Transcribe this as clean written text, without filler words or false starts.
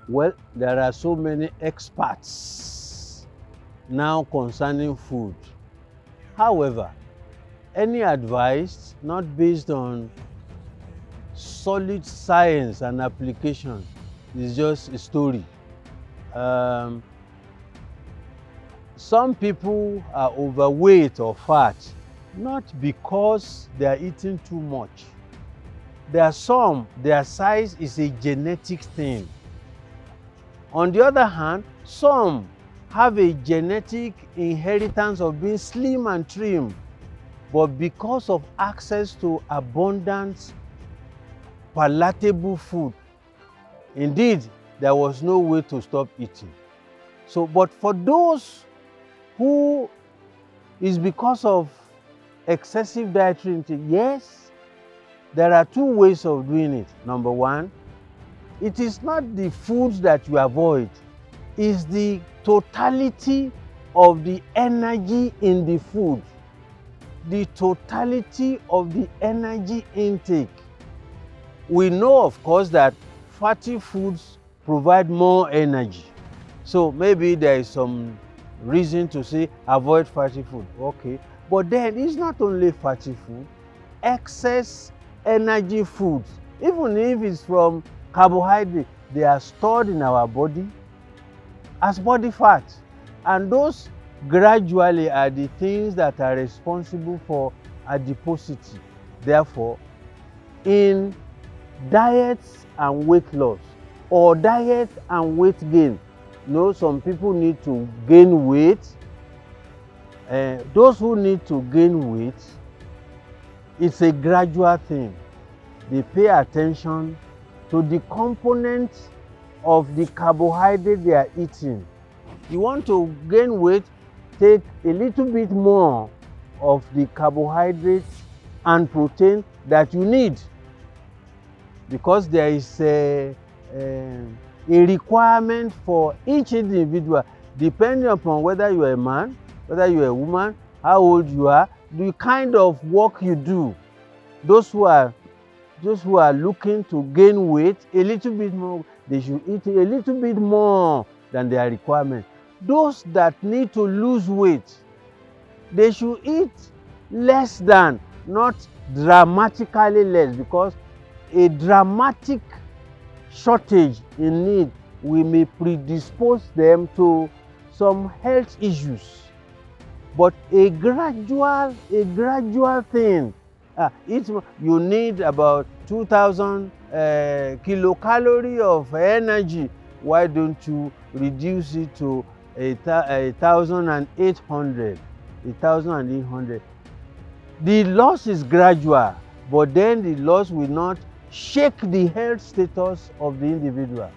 Well, there are so many experts now concerning food. However, any advice not based on solid science and application is just a story. Um, some people are overweight or fat not because they are eating too much. There are some, their size is a genetic thing. On the other hand, some have a genetic inheritance of being slim and trim, but because of access to abundant, palatable food, indeed, there was no way to stop eating. So, but for those who is because of excessive dietary intake, yes, there are two ways of doing it. Number one, it is not the foods that you avoid, it's the totality of the energy in the food, the totality of the energy intake. We know, of course, that fatty foods provide more energy. So maybe there is some reason to say avoid fatty food. Okay. But then it's not only fatty food, excess energy foods, even if it's from carbohydrate, they are stored in our body as body fat. And those gradually are the things that are responsible for adiposity. Therefore, in diets and weight loss or diet and weight gain, some people need to gain weight. Those who need to gain weight, it's a gradual thing. They pay attention to the components of the carbohydrate they are eating. You want to gain weight, take a little bit more of the carbohydrates and protein that you need, because there is a requirement for each individual, depending upon whether you are a man, whether you are a woman, how old you are, the kind of work you do. Those who are looking to gain weight a little bit more, they should eat a little bit more than their requirement. Those that need to lose weight, they should eat less than, not dramatically less, because a dramatic shortage in need may predispose them to some health issues. But a gradual thing. You need about 2,000 kilocalories of energy. Why don't you reduce it to 1,800? 1,800. The loss is gradual, but then the loss will not shake the health status of the individual.